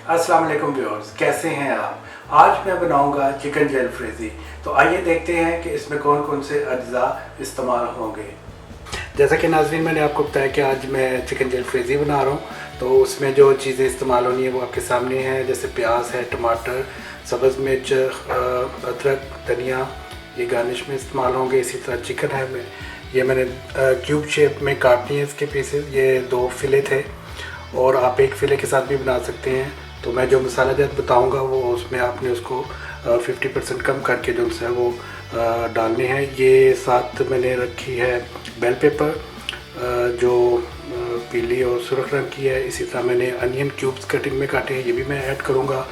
अस्सलाम वालेकुम व्यूअर्स, कैसे हैं आप। आज मैं बनाऊंगा चिकन जलफ्रेज़ी। तो आइए देखते हैं कि इसमें कौन कौन से अज्जा इस्तेमाल होंगे। जैसा कि नाज़रीन मैंने आपको बताया कि आज मैं चिकन जलफ्रेज़ी बना रहा हूँ, तो उसमें जो चीज़ें इस्तेमाल होनी है वो आपके सामने हैं। जैसे प्याज है, टमाटर, सब्ज़ मिर्च, अदरक, धनिया, ये गार्निश में इस्तेमाल होंगे। इसी तरह चिकन है, ये मैंने क्यूब शेप में काटनी है इसके पीसेस। ये 2 फिले थे और आप एक फ़िले के साथ भी बना सकते हैं। तो मैं जो मसाला जात बताऊंगा वो उसमें आपने उसको 50% कम करके जो है वो डालने हैं। ये साथ मैंने रखी है बेल पेपर, जो पीली और सुरख रंग की है। इसी तरह मैंने अनियन क्यूब्स कटिंग में काटे हैं, ये भी मैं ऐड करूँगा।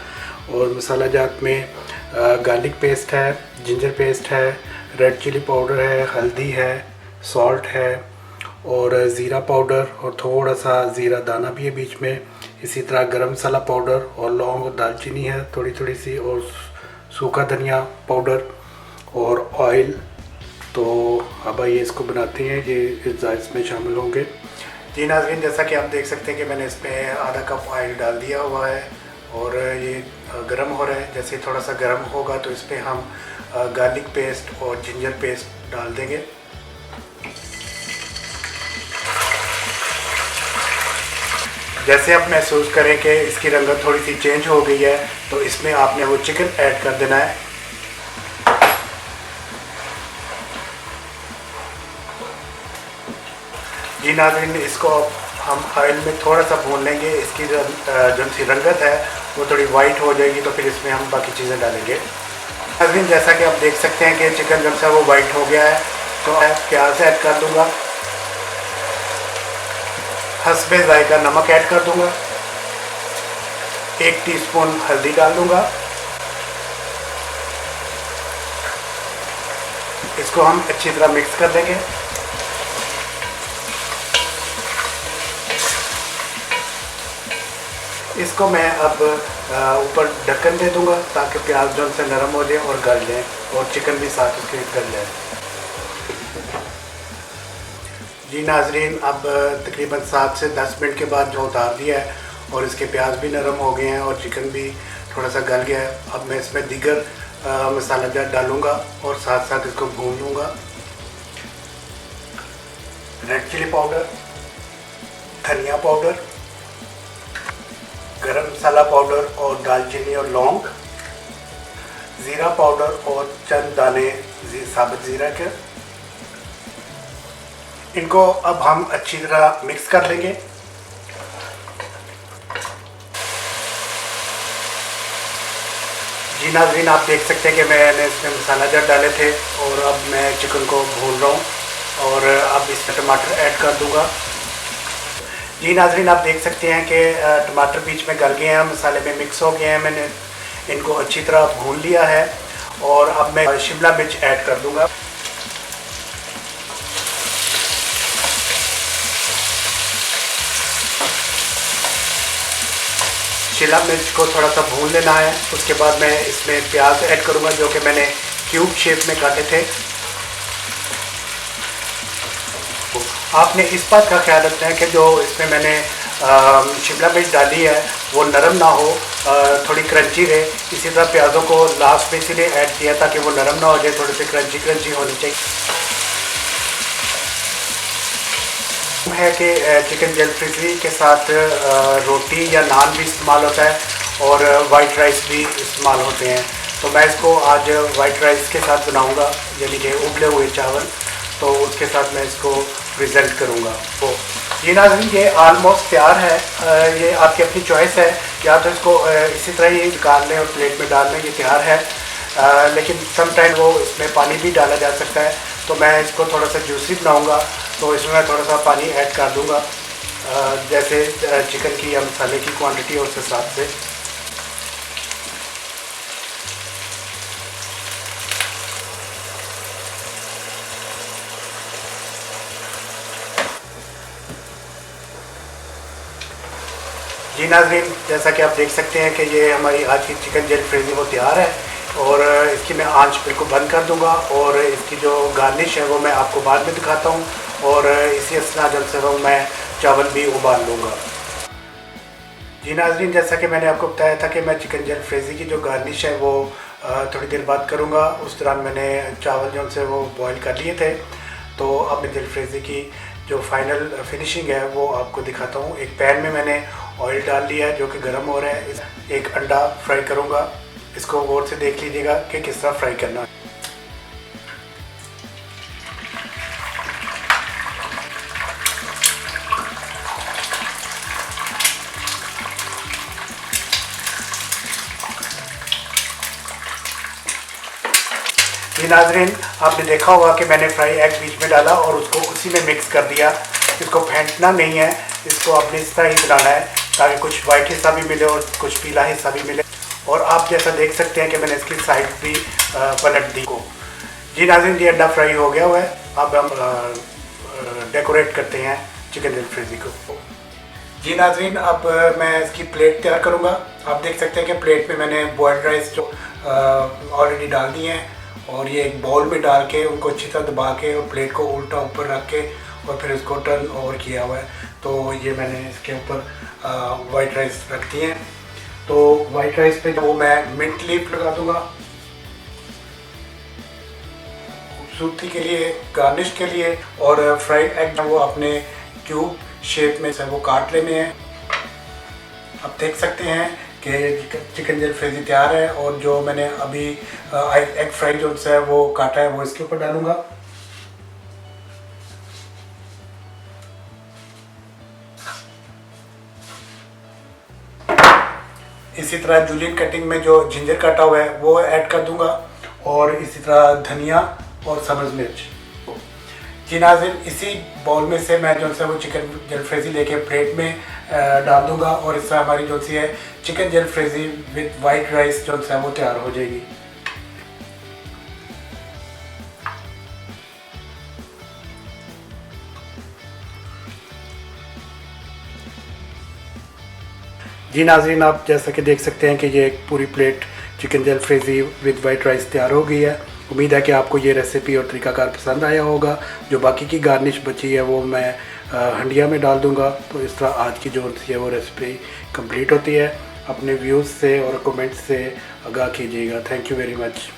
और मसाला जात में गार्लिक पेस्ट है, जिंजर पेस्ट है, रेड चिली पाउडर है, हल्दी है, सॉल्ट है और ज़ीरा पाउडर और थोड़ा सा ज़ीरा दाना भी है बीच में। इसी तरह गरम मसाला पाउडर और लौंग और दालचीनी है थोड़ी थोड़ी सी, और सूखा धनिया पाउडर और ऑयल। तो अब आइए इसको बनाते हैं, ये इसमें शामिल होंगे। जी नाज़रीन, जैसा कि आप देख सकते हैं कि मैंने इसमें आधा कप ऑयल डाल दिया हुआ है और ये गरम हो रहा है। जैसे थोड़ा सा गरम होगा तो इसमें हम गार्लिक पेस्ट और जिंजर पेस्ट डाल देंगे। जैसे आप महसूस करें कि इसकी रंगत थोड़ी सी चेंज हो गई है तो इसमें आपने वो चिकन ऐड कर देना है। जी नाज़रीन, इसको हम ऑयल में थोड़ा सा भून लेंगे। इसकी जो सी रंगत है वो थोड़ी वाइट हो जाएगी तो फिर इसमें हम बाकी चीज़ें डालेंगे। नाज़रीन, जैसा कि आप देख सकते हैं कि चिकन जो सा वो वाइट हो गया है, तो मैं प्याज ऐड कर दूँगा। हस्बे ज़ायका नमक ऐड कर दूंगा। 1 टीस्पून हल्दी डाल दूंगा। इसको हम अच्छी तरह मिक्स कर देंगे। इसको मैं अब ऊपर ढक्कन दे दूंगा ताकि प्याज जो से नरम हो जाए और गल जाए और चिकन भी साथ उसके गल जाए। जी नाज़रीन, अब तकरीबन 7 से 10 मिनट के बाद जो उतार दिया है और इसके प्याज भी नरम हो गए हैं और चिकन भी थोड़ा सा गल गया है। अब मैं इसमें दीगर मसाला जात डालूँगा और साथ साथ इसको भून लूँगा। रेड चिली पाउडर, धनिया पाउडर, गरम मसाला पाउडर और दालचीनी और लौंग, ज़ीरा पाउडर और चंद दाने साबुत ज़ीरा के। इनको अब हम अच्छी तरह मिक्स कर लेंगे। जी नाज़रीन, आप देख सकते हैं कि मैंने इसमें मसाला जात डाले थे और अब मैं चिकन को भून रहा हूँ और अब इसमें टमाटर ऐड कर दूँगा। जी नाज़रीन, आप देख सकते हैं कि टमाटर बीच में गल गए हैं, मसाले में मिक्स हो गए हैं। मैंने इनको अच्छी तरह भून लिया है और अब मैं शिमला मिर्च ऐड कर दूँगा। शिमला मिर्च को थोड़ा सा भून लेना है। उसके बाद मैं इसमें प्याज ऐड करूँगा जो कि मैंने क्यूब शेप में काटे थे। आपने इस बात का ख्याल रखना है कि जो इसमें मैंने शिमला मिर्च डाली है वो नरम ना हो, थोड़ी क्रंची रहे। इसी तरह प्याज़ों को लास्ट में इसीलिए ऐड किया ताकि वो नरम ना हो जाए, थोड़े से क्रंची क्रंची होनी चाहिए। है कि चिकन जलफ्रेज़ी के साथ रोटी या नान भी इस्तेमाल होता है और वाइट राइस भी इस्तेमाल होते हैं। तो मैं इसको आज वाइट राइस के साथ बनाऊंगा, यानी कि उबले हुए चावल। तो उसके साथ मैं इसको प्रेजेंट करूंगा। तो ये नाज़रीन, ये आलमोस्ट तैयार है। ये आपकी अपनी चॉइस है, या तो इसको इसी तरह ही निकाल लें और प्लेट में डाल लें, ये तैयार है। लेकिन सम टाइम वो इसमें पानी भी डाला जा सकता है। तो मैं इसको थोड़ा सा जूसी बनाऊंगा तो इसमें मैं थोड़ा सा पानी ऐड कर दूंगा, जैसे चिकन की या मसाले की क्वांटिटी और उस हिसाब से। जी नाज़रीन, जैसा कि आप देख सकते हैं कि ये हमारी आज की चिकन जलफ्रेज़ी वो तैयार है और इसकी मैं आंच बिल्कुल बंद कर दूंगा और इसकी जो गार्निश है वो मैं आपको बाद में दिखाता हूँ। और इसी असना जब से मैं चावल भी उबाल लूँगा। जी नाज़रीन, जैसा कि मैंने आपको बताया था कि मैं चिकन जलफ्रेज़ी की जो गार्निश है वो थोड़ी देर बाद करूँगा। उस दौरान मैंने चावल जो उनसे वो बॉईल कर लिए थे। तो अब मैं जलफ्रेज़ी की जो फाइनल फिनिशिंग है वो आपको दिखाता हूँ। एक पैन में मैंने ऑयल डाल लिया है जो कि गर्म हो रहा है। एक अंडा फ्राई करूँगा। इसको गौर से देख लीजिएगा कि किस तरह फ्राई करना है। जी नाज़रीन, आपने देखा होगा कि मैंने फ्राई एग बीच में डाला और उसको उसी में मिक्स कर दिया। इसको फेंटना नहीं है, इसको आपने इस तरह ही बनाना है ताकि कुछ वाइट हिस्सा भी मिले और कुछ पीला हिस्सा भी मिले। और आप जैसा देख सकते हैं कि मैंने इसकी साइड भी पलट दी को। जी नाज़रीन, ये अंडा फ्राई हो गया हुआ है। अब हम डेकोरेट करते हैं चिकन जलफ्रेज़ी को। जी नाज़रीन, अब मैं इसकी प्लेट तैयार करूँगा। आप देख सकते हैं कि प्लेट में मैंने बॉयल्ड राइस जो ऑलरेडी डाल दिए हैं और ये एक बाउल में डाल के उनको अच्छी तरह दबा के और प्लेट को उल्टा ऊपर रख के और फिर इसको टर्न ओवर किया हुआ है। तो ये मैंने इसके ऊपर वाइट राइस रख दिए हैं। तो वाइट राइस पे जो मैं मिंट लीफ लगा दूंगा खूबसूरती के लिए, गार्निश के लिए। और फ्राइड एग वो अपने क्यूब शेप में से वो काट लेने हैं। आप देख सकते हैं कि चिकन जलफ्रेज़ी तैयार है और जो मैंने अभी एग फ्राई जो है वो काटा है वो इसके ऊपर डालूंगा। इसी तरह जूलियन कटिंग में जो जिंजर काटा हुआ है वो ऐड कर दूंगा और इसी तरह धनिया और सब्ज़ मिर्च। जी नाज़रीन, इसी बाउल में से मैं जो है वो चिकन जलफ्रेज़ी लेके प्लेट में डाल दूंगा और इस तरह हमारी जो सी है chicken jalfrezi with white rice जो है वो तैयार हो जाएगी। जी नाज़रीन, आप जैसा कि देख सकते हैं कि ये एक पूरी plate chicken jalfrezi with white rice तैयार हो गई है। उम्मीद है कि आपको ये रेसिपी और तरीकाकार पसंद आया होगा। जो बाकी की गार्निश बची है वो मैं हंडिया में डाल दूंगा। तो इस तरह आज की जो है वो रेसिपी कंप्लीट होती है। अपने व्यूज़ से और कमेंट्स से आगाह कीजिएगा। Thank you very much.